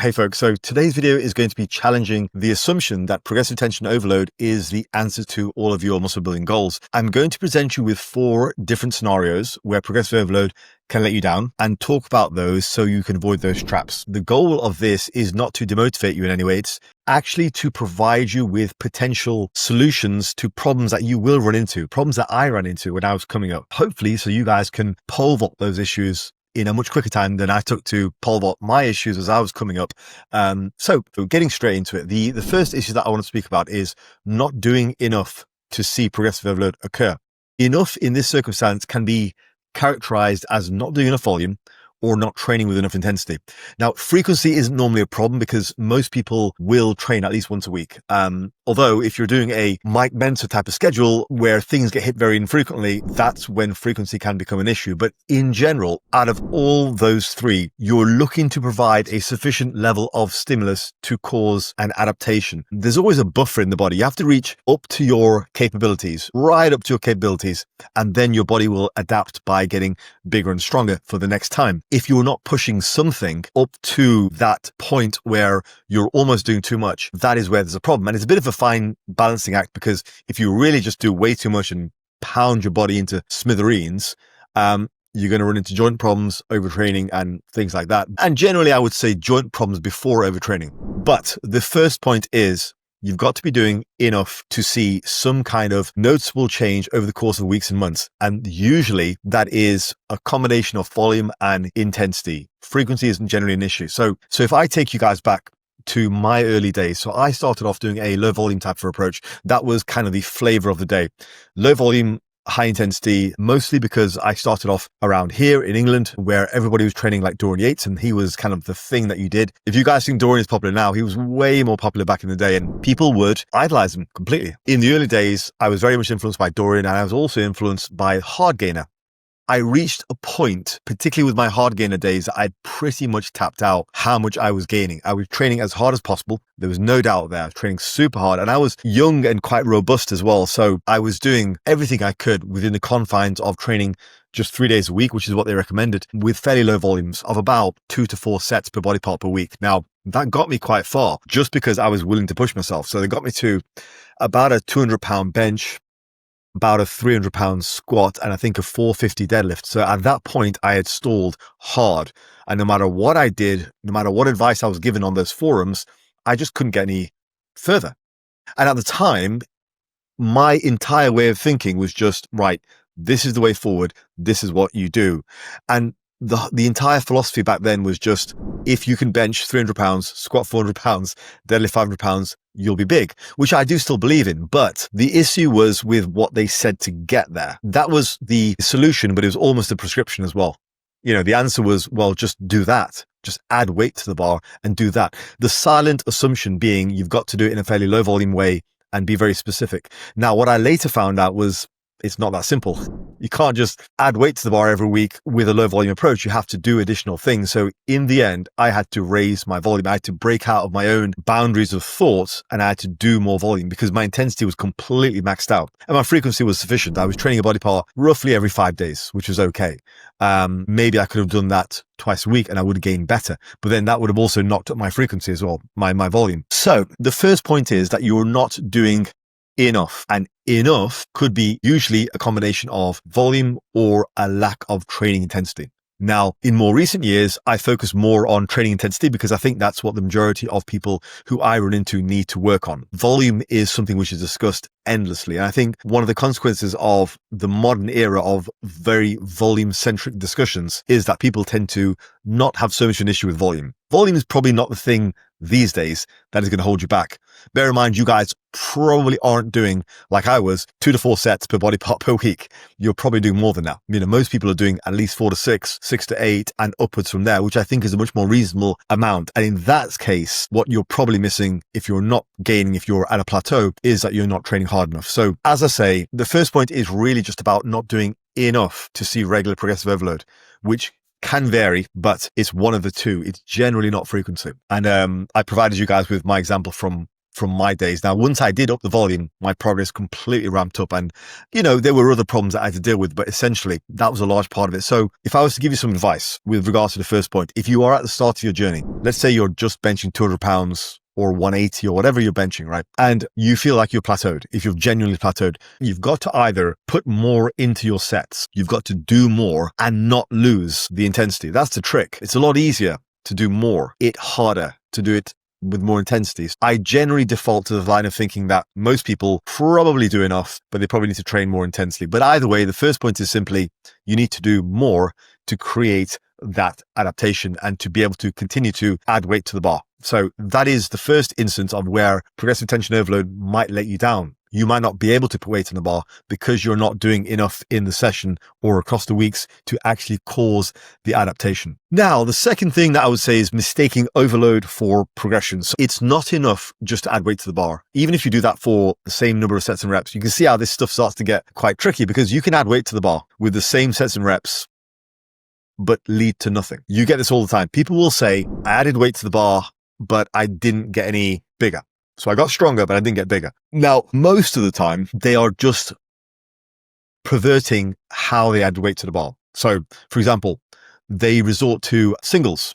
Hey folks, so today's video is going to be challenging the assumption that progressive tension overload is the answer to all of your muscle building goals. I'm going to present you with 4 different scenarios where progressive overload can let you down and talk about those so you can avoid those traps. The goal of this is not to demotivate you in any way. It's actually to provide you with potential solutions to problems that you will run into, problems that I ran into when I was coming up, hopefully so you guys can pole vault those issues in a much quicker time than I took to pole vault my issues as I was coming up. So getting straight into it, the first issue that I want to speak about is not doing enough to see progressive overload occur. Enough in this circumstance can be characterized as not doing enough volume or not training with enough intensity. Now, frequency isn't normally a problem because most people will train at least once a week. Although if you're doing a Mike Mentor type of schedule where things get hit very infrequently, that's when frequency can become an issue. But in general, out of all those 3, you're looking to provide a sufficient level of stimulus to cause an adaptation. There's always a buffer in the body. You have to reach up to your capabilities, right up to your capabilities, and then your body will adapt by getting bigger and stronger for the next time. If you're not pushing something up to that point where you're almost doing too much, that is where there's a problem. And it's a bit of a fine balancing act, because if you really just do way too much and pound your body into smithereens, you're going to run into joint problems, overtraining, and things like that. And generally, I would say joint problems before overtraining. But the first point is you've got to be doing enough to see some kind of noticeable change over the course of weeks and months. And usually that is a combination of volume and intensity. Frequency isn't generally an issue. So if I take you guys back to my early days, so I started off doing a low volume type of approach. That was kind of the flavor of the day. Low volume, high intensity, mostly because I started off around here in England where everybody was training like Dorian Yates, and he was kind of the thing that you did. If you guys think Dorian is popular now, he was way more popular back in the day and people would idolize him completely. In the early days, I was very much influenced by Dorian, and I was also influenced by Hard Gainer. I reached a point, particularly with my hard gainer days, that I'd pretty much tapped out how much I was gaining. I was training as hard as possible. There was no doubt there. I was training super hard, and I was young and quite robust as well. So I was doing everything I could within the confines of training just 3 days a week, which is what they recommended, with fairly low volumes of about 2 to 4 sets per body part per week. Now, that got me quite far just because I was willing to push myself. So they got me to about a 200-pound bench, about a 300-pound squat, and I think a 450 deadlift. So at that point, I had stalled hard. And no matter what I did, no matter what advice I was given on those forums, I just couldn't get any further. And at the time, my entire way of thinking was just, right, this is the way forward. This is what you do. And the entire philosophy back then was just, if you can bench 300 pounds, squat 400 pounds, deadlift 500 pounds, you'll be big, which I do still believe in. But the issue was with what they said to get there. That was the solution, but it was almost a prescription as well. You know, the answer was, well, just do that. Just add weight to the bar and do that. The silent assumption being you've got to do it in a fairly low volume way and be very specific. Now, what I later found out was it's not that simple. You can't just add weight to the bar every week with a low volume approach. You have to do additional things. So in the end, I had to raise my volume. I had to break out of my own boundaries of thought, and I had to do more volume because my intensity was completely maxed out and my frequency was sufficient. I was training a body part roughly every 5 days, which was okay. Maybe I could have done that twice a week and I would have gained better, but then that would have also knocked up my frequency as well, my volume. So the first point is that you're not doing enough, and enough could be usually a combination of volume or a lack of training intensity. Now, in more recent years, I focus more on training intensity because I think that's what the majority of people who I run into need to work on. Volume is something which is discussed endlessly. And I think one of the consequences of the modern era of very volume-centric discussions is that people tend to not have so much an issue with volume. Volume is probably not the thing these days that is going to hold you back. Bear in mind, you guys probably aren't doing, like I was, 2 to 4 sets per body part per week. You're probably doing more than that. You know, most people are doing at least 4 to 6, 6 to 8, and upwards from there, which I think is a much more reasonable amount. And in that case, what you're probably missing if you're not gaining, if you're at a plateau, is that you're not training hard enough. So as I say, the first point is really just about not doing enough to see regular progressive overload, which can vary, but it's one of the two. It's generally not frequency. And I provided you guys with my example from from my days. Now, once I did up the volume, my progress completely ramped up. And, there were other problems that I had to deal with, but essentially that was a large part of it. So if I was to give you some advice with regards to the first point, if you are at the start of your journey, let's say you're just benching 200 pounds or 180 or whatever you're benching, right? And you feel like you're plateaued. If you've genuinely plateaued, you've got to either put more into your sets. You've got to do more and not lose the intensity. That's the trick. It's a lot easier to do more, it's harder to do it with more intensities. I generally default to the line of thinking that most people probably do enough, but they probably need to train more intensely. But either way, the first point is simply you need to do more to create that adaptation and to be able to continue to add weight to the bar. So that is the first instance of where progressive tension overload might let you down. You might not be able to put weight on the bar because you're not doing enough in the session or across the weeks to actually cause the adaptation. Now, the second thing that I would say is mistaking overload for progression. So it's not enough just to add weight to the bar. Even if you do that for the same number of sets and reps, you can see how this stuff starts to get quite tricky because you can add weight to the bar with the same sets and reps, but lead to nothing. You get this all the time. People will say, I added weight to the bar, but I didn't get any bigger. So I got stronger, but I didn't get bigger. Now, most of the time, they are just perverting how they add weight to the bar. So, for example, they resort to singles.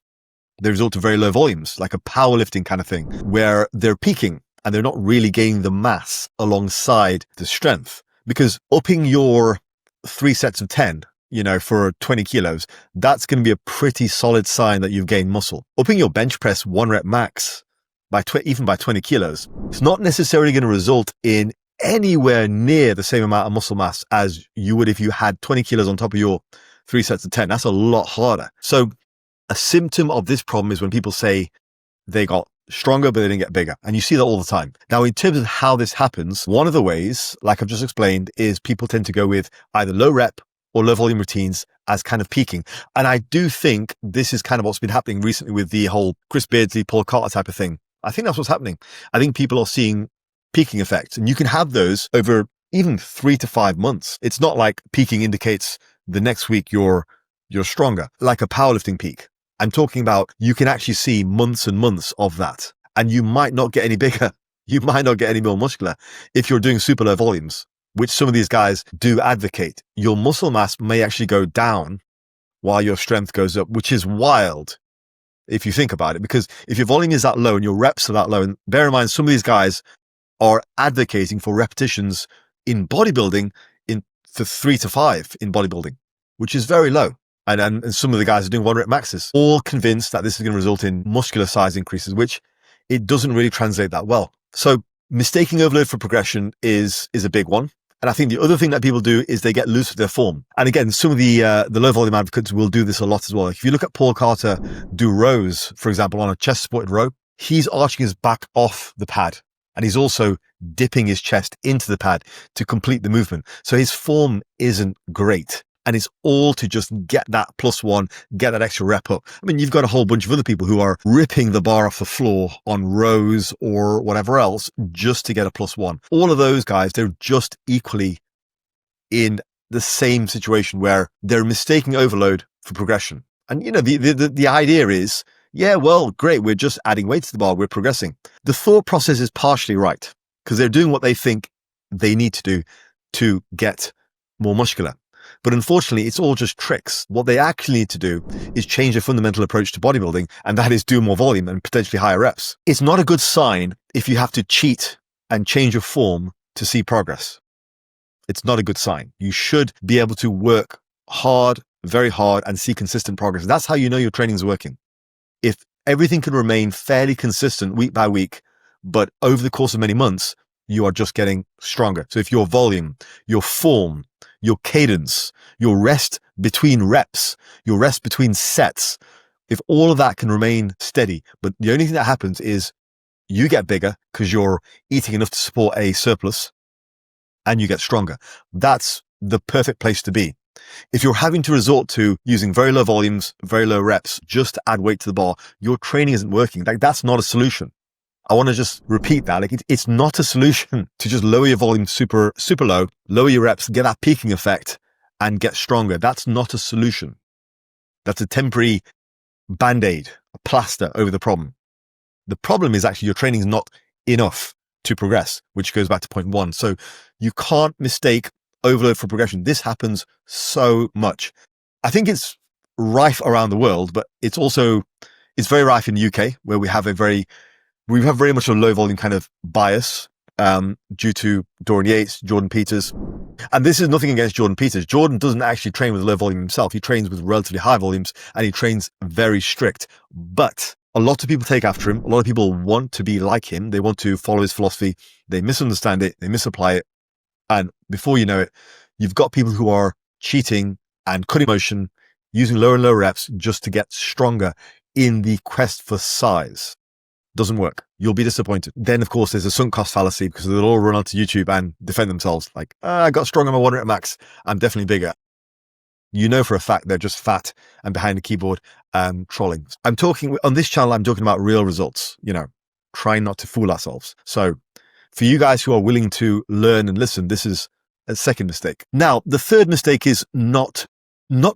They resort to very low volumes, like a powerlifting kind of thing, where they're peaking and they're not really gaining the mass alongside the strength. Because upping your 3 sets of 10, for 20 kilos, that's going to be a pretty solid sign that you've gained muscle. Upping your bench press 1 rep max even by 20 kilos, it's not necessarily going to result in anywhere near the same amount of muscle mass as you would if you had 20 kilos on top of your 3 sets of 10. That's a lot harder. So a symptom of this problem is when people say they got stronger, but they didn't get bigger. And you see that all the time. Now, in terms of how this happens, one of the ways, like I've just explained, is people tend to go with either low rep or low volume routines as kind of peaking. And I do think this is kind of what's been happening recently with the whole Chris Beardsley, Paul Carter type of thing. I think that's what's happening. I think people are seeing peaking effects, and you can have those over even 3 to 5 months. It's not like peaking indicates the next week you're stronger, like a powerlifting peak. I'm talking about you can actually see months and months of that, and you might not get any bigger. You might not get any more muscular if you're doing super low volumes, which some of these guys do advocate. Your muscle mass may actually go down while your strength goes up, which is wild if you think about it, because if your volume is that low and your reps are that low, and bear in mind, some of these guys are advocating for repetitions in bodybuilding for 3 to 5 in bodybuilding, which is very low. And some of the guys are doing 1 rep maxes, all convinced that this is going to result in muscular size increases, which it doesn't really translate that well. So mistaking overload for progression is a big one. And I think the other thing that people do is they get loose with their form. And again, some of the low volume advocates will do this a lot as well. If you look at Paul Carter do rows, for example, on a chest supported row, he's arching his back off the pad. And he's also dipping his chest into the pad to complete the movement. So his form isn't great. And it's all to just get that +1, get that extra rep up. I mean, you've got a whole bunch of other people who are ripping the bar off the floor on rows or whatever else just to get a +1. All of those guys, they're just equally in the same situation where they're mistaking overload for progression. And, the idea is, yeah, well, great. We're just adding weight to the bar. We're progressing. The thought process is partially right because they're doing what they think they need to do to get more muscular. But unfortunately, it's all just tricks. What they actually need to do is change the fundamental approach to bodybuilding, and that is do more volume and potentially higher reps. It's not a good sign if you have to cheat and change your form to see progress. It's not a good sign. You should be able to work hard, very hard, and see consistent progress. That's how you know your training is working. If everything can remain fairly consistent week by week, but over the course of many months, you are just getting stronger. So if your volume, your form, your cadence, your rest between reps, your rest between sets, if all of that can remain steady, but the only thing that happens is you get bigger because you're eating enough to support a surplus and you get stronger. That's the perfect place to be. If you're having to resort to using very low volumes, very low reps, just to add weight to the bar, your training isn't working. That's not a solution. I want to just repeat that. It's not a solution to just lower your volume super, super low, lower your reps, get that peaking effect and get stronger. That's not a solution. That's a temporary band-aid, a plaster over the problem. The problem is actually your training is not enough to progress, which goes back to point one. So you can't mistake overload for progression. This happens so much. I think it's rife around the world, but it's very rife in the UK, where we have very much a low volume kind of bias due to Dorian Yates, Jordan Peters. And this is nothing against Jordan Peters. Jordan doesn't actually train with low volume himself. He trains with relatively high volumes, and he trains very strict. But a lot of people take after him. A lot of people want to be like him. They want to follow his philosophy. They misunderstand it. They misapply it. And before you know it, you've got people who are cheating and cutting motion, using lower and lower reps just to get stronger in the quest for size. Doesn't work. You'll be disappointed. Then, of course, there's a sunk cost fallacy, because they'll all run onto YouTube and defend themselves like, I got strong on my 1 rep max. I'm definitely bigger. You know for a fact they're just fat and behind the keyboard trolling. On this channel, I'm talking about real results, trying not to fool ourselves. So for you guys who are willing to learn and listen, this is a second mistake. Now, the third mistake is not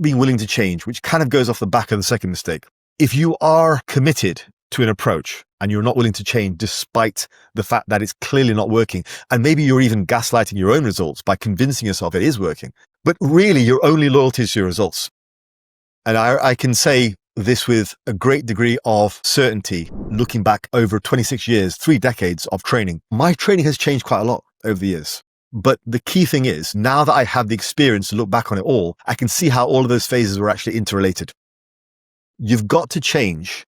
being willing to change, which kind of goes off the back of the second mistake. If you are committed to an approach and you're not willing to change despite the fact that it's clearly not working, and maybe you're even gaslighting your own results by convincing yourself it is working, but really your only loyalty is to your results. And I can say this with a great degree of certainty, looking back over 26 years, 3 decades of training. My training has changed quite a lot over the years. But the key thing is, now that I have the experience to look back on it all, I can see how all of those phases were actually interrelated. You've got to change,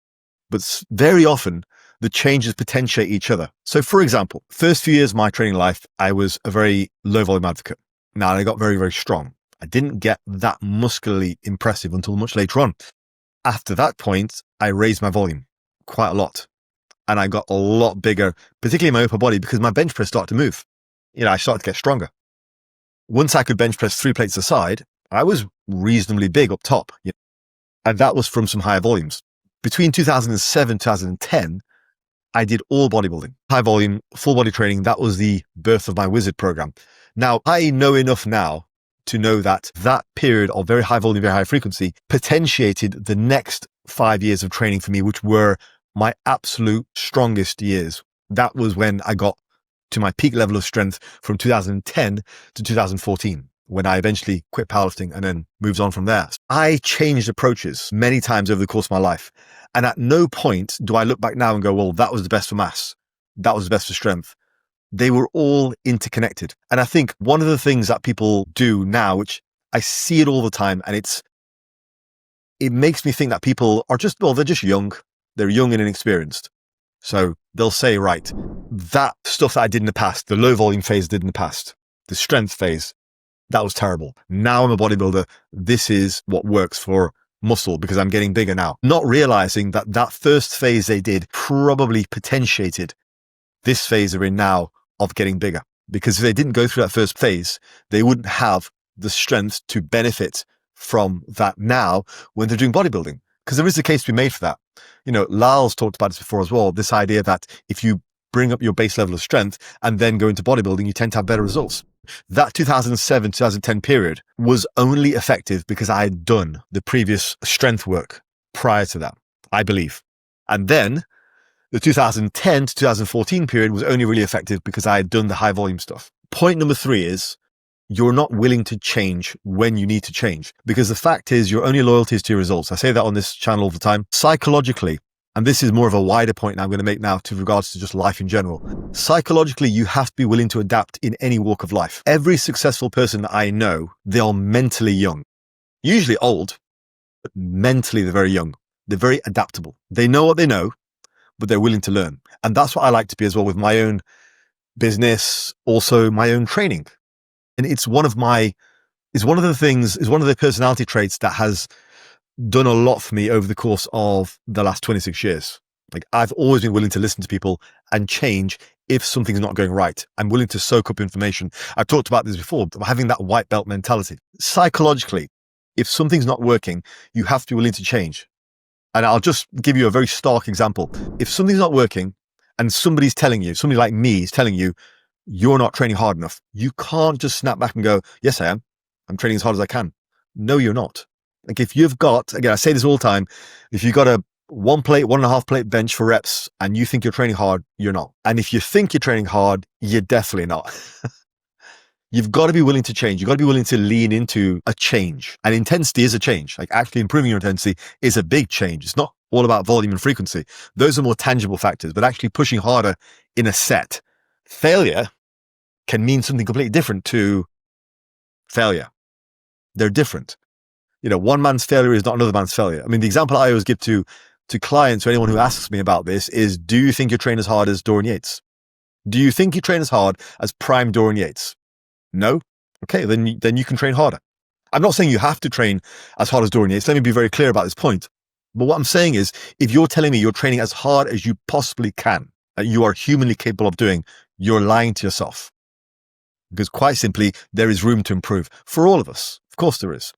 but very often the changes potentiate each other. So for example, first few years of my training life, I was a very low volume advocate. Now I got very, very strong. I didn't get that muscularly impressive until much later on. After that point, I raised my volume quite a lot, and I got a lot bigger, particularly in my upper body, because my bench press started to move. I started to get stronger. Once I could bench press 3 plates aside, I was reasonably big up top, and that was from some higher volumes. Between 2007, 2010, I did all bodybuilding, high volume, full body training. That was the birth of my wizard program. Now, I know enough now to know that period of very high volume, very high frequency potentiated the next 5 years of training for me, which were my absolute strongest years. That was when I got to my peak level of strength from 2010 to 2014, when I eventually quit powerlifting and then moved on from there. I changed approaches many times over the course of my life. And at no point do I look back now and go, well, that was the best for mass. That was the best for strength. They were all interconnected. And I think one of the things that people do now, which I see it all the time, and it makes me think that people are they're just young. They're young and inexperienced. So they'll say, right, that stuff that I did in the past, the low volume phase I did in the past, the strength phase, that was terrible. Now I'm a bodybuilder. This is what works for muscle because I'm getting bigger now. Not realizing that first phase they did probably potentiated this phase they're in now of getting bigger. Because if they didn't go through that first phase, they wouldn't have the strength to benefit from that now when they're doing bodybuilding. Because there is a case to be made for that. Lal's talked about this before as well, this idea that if you bring up your base level of strength and then go into bodybuilding, you tend to have better results. That 2007, 2010 period was only effective because I had done the previous strength work prior to that, I believe. And then the 2010 to 2014 period was only really effective because I had done the high volume stuff. Point number 3 is you're not willing to change when you need to change, because the fact is your only loyalty is to your results. I say that on this channel all the time. Psychologically, and this is more of a wider point I'm going to make now to regards to just life in general. Psychologically, you have to be willing to adapt in any walk of life. Every successful person that I know, they are mentally young, usually old, but mentally they're very young. They're very adaptable. They know what they know, but they're willing to learn. And that's what I like to be as well with my own business, also my own training. And it's one of the personality traits that has done a lot for me over the course of the last 26 years. Like, I've always been willing to listen to people and change if something's not going right. I'm willing to soak up information. I've talked about this before, having that white belt mentality. Psychologically, if something's not working, you have to be willing to change. And I'll just give you a very stark example. If something's not working and somebody like me is telling you, you're not training hard enough, you can't just snap back and go, yes, I am. I'm training as hard as I can. No, you're not. Like, if you've got, again, I say this all the time, if you've got a one plate, 1.5 plate bench for reps, and you think you're training hard, you're not. And if you think you're training hard, you're definitely not. You've got to be willing to change. You've got to be willing to lean into a change. And intensity is a change. Like actually improving your intensity is a big change. It's not all about volume and frequency. Those are more tangible factors, but actually pushing harder in a set. Failure can mean something completely different to failure. They're different. One man's failure is not another man's failure. I mean, the example I always give to clients or anyone who asks me about this is, do you think you train as hard as Dorian Yates? Do you think you train as hard as prime Dorian Yates? No? Okay, then you can train harder. I'm not saying you have to train as hard as Dorian Yates. Let me be very clear about this point. But what I'm saying is, if you're telling me you're training as hard as you possibly can, that you are humanly capable of doing, you're lying to yourself. Because quite simply, there is room to improve for all of us. Of course there is.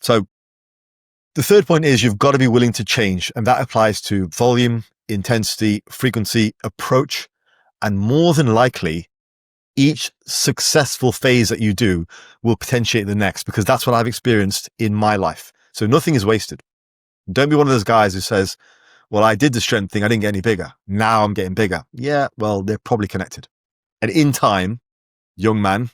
So the third point is you've got to be willing to change. And that applies to volume, intensity, frequency, approach, and more than likely, each successful phase that you do will potentiate the next, because that's what I've experienced in my life. So nothing is wasted. Don't be one of those guys who says, well, I did the strength thing. I didn't get any bigger. Now I'm getting bigger. Yeah, well, they're probably connected. And in time, young man,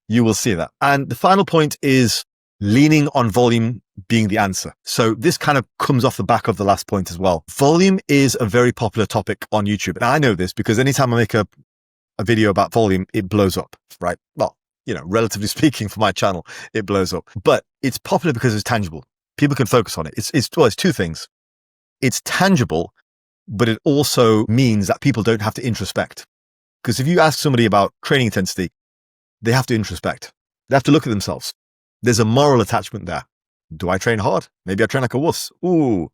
you will see that. And the final point is leaning on volume being the answer. So this kind of comes off the back of the last point as well. Volume is a very popular topic on YouTube. And I know this because anytime I make a video about volume, it blows up, right? Well, relatively speaking for my channel, it blows up. But it's popular because it's tangible. People can focus on it. It's two things. It's tangible, but it also means that people don't have to introspect. Because if you ask somebody about training intensity, they have to introspect. They have to look at themselves. There's a moral attachment there. Do I train hard? Maybe I train like a wuss. Ooh,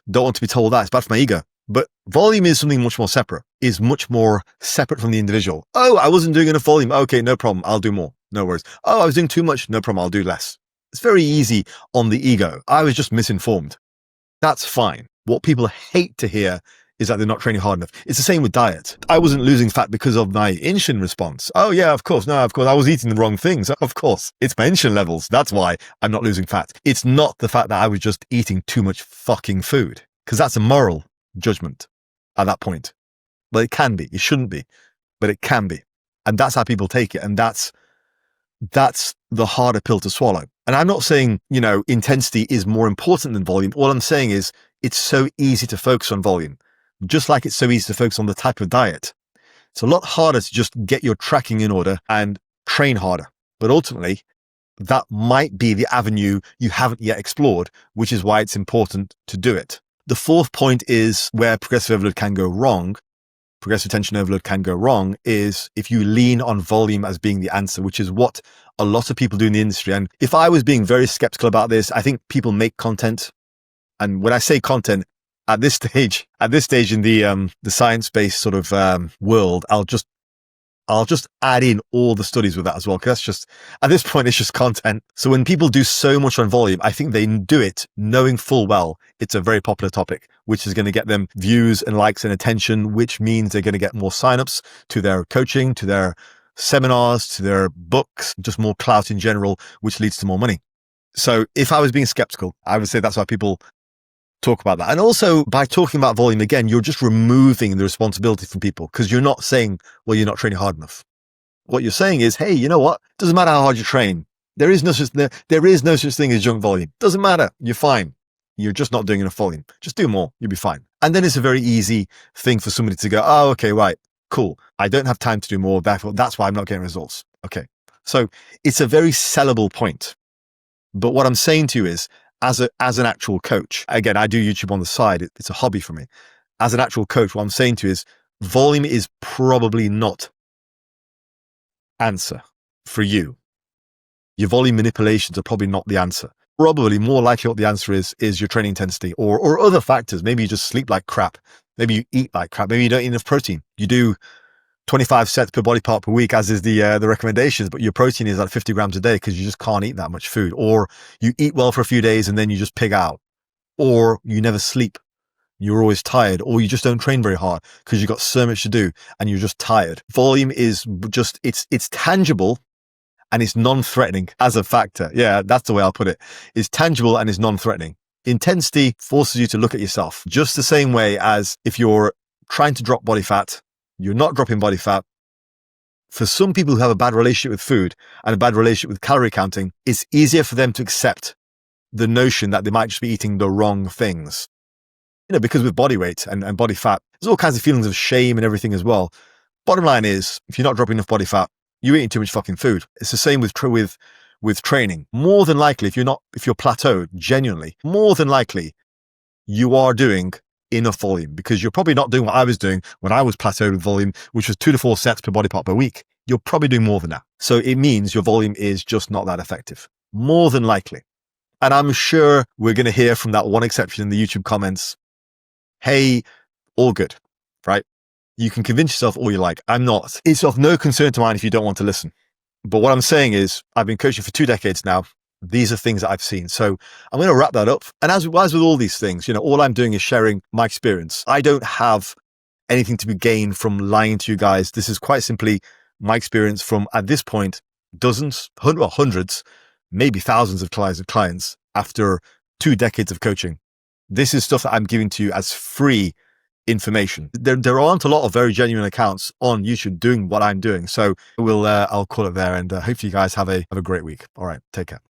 don't want to be told that. It's bad for my ego. But volume is something much more separate, is much more separate from the individual. Oh, I wasn't doing enough volume. Okay, no problem. I'll do more. No worries. Oh, I was doing too much. No problem. I'll do less. It's very easy on the ego. I was just misinformed. That's fine. What people hate to hear is that they're not training hard enough. It's the same with diet. I wasn't losing fat because of my insulin response. Oh yeah, of course. No, of course. I was eating the wrong things. Of course. It's my insulin levels. That's why I'm not losing fat. It's not the fact that I was just eating too much fucking food, because that's a moral judgment at that point. Well, it can be. It shouldn't be, but it can be. And that's how people take it. And that's the harder pill to swallow. And I'm not saying, intensity is more important than volume. All I'm saying is it's so easy to focus on volume, just like it's so easy to focus on the type of diet. It's a lot harder to just get your tracking in order and train harder. But ultimately, that might be the avenue you haven't yet explored, which is why it's important to do it. The fourth point is where progressive overload can go wrong. Progressive tension overload can go wrong is if you lean on volume as being the answer, which is what a lot of people do in the industry. And if I was being very skeptical about this, I think people make content. And when I say content, at this stage in the science-based sort of world, I'll just add in all the studies with that as well, because that's just, at this point, it's just content. So when people do so much on volume, I think they do it knowing full well it's a very popular topic, which is going to get them views and likes and attention, which means they're going to get more signups to their coaching, to their seminars, to their books, just more clout in general, which leads to more money. So if I was being skeptical, I would say that's why people talk about that. And also by talking about volume, again, you're just removing the responsibility from people, because you're not saying, well, you're not training hard enough. What you're saying is, hey, you know what? Doesn't matter how hard you train. There is no such thing as junk volume. Doesn't matter. You're fine. You're just not doing enough volume. Just do more. You'll be fine. And then it's a very easy thing for somebody to go, oh, okay, right, cool. I don't have time to do more. Therefore, that's why I'm not getting results. Okay. So it's a very sellable point. But what I'm saying to you is, as an actual coach, again, I do YouTube on the side. It's a hobby for me. As an actual coach, what I'm saying to you is volume is probably not answer for you. Your volume manipulations are probably not the answer. Probably more likely what the answer is your training intensity or other factors. Maybe you just sleep like crap. Maybe you eat like crap. Maybe you don't eat enough protein. You do 25 sets per body part per week, as is the recommendations, but your protein is like 50 grams a day because you just can't eat that much food. Or you eat well for a few days and then you just pig out. Or you never sleep. You're always tired. Or you just don't train very hard because you've got so much to do and you're just tired. Volume is just, it's tangible and it's non-threatening as a factor. Yeah, that's the way I'll put it. It's tangible and it's non-threatening. Intensity forces you to look at yourself just the same way as if you're trying to drop body fat, you're not dropping body fat. For some people who have a bad relationship with food and a bad relationship with calorie counting, it's easier for them to accept the notion that they might just be eating the wrong things. Because with body weight and body fat, there's all kinds of feelings of shame and everything as well. Bottom line is, if you're not dropping enough body fat, you're eating too much fucking food. It's the same with training. More than likely, if you're plateaued, genuinely, more than likely, you are doing enough volume, because you're probably not doing what I was doing when I was plateaued with volume, which was 2 to 4 sets per body part per week. You're probably doing more than that. So it means your volume is just not that effective. More than likely. And I'm sure we're going to hear from that one exception in the YouTube comments, hey, all good, right? You can convince yourself all you like. I'm not. It's of no concern to mine if you don't want to listen. But what I'm saying is, I've been coaching for 2 decades now. These are things that I've seen. So I'm going to wrap that up. And as with all these things, all I'm doing is sharing my experience. I don't have anything to be gained from lying to you guys. This is quite simply my experience from, at this point, dozens, hundreds, maybe thousands of clients after 2 decades of coaching. This is stuff that I'm giving to you as free information. There aren't a lot of very genuine accounts on YouTube doing what I'm doing. So I'll call it there, and hopefully you guys have a great week. All right, take care.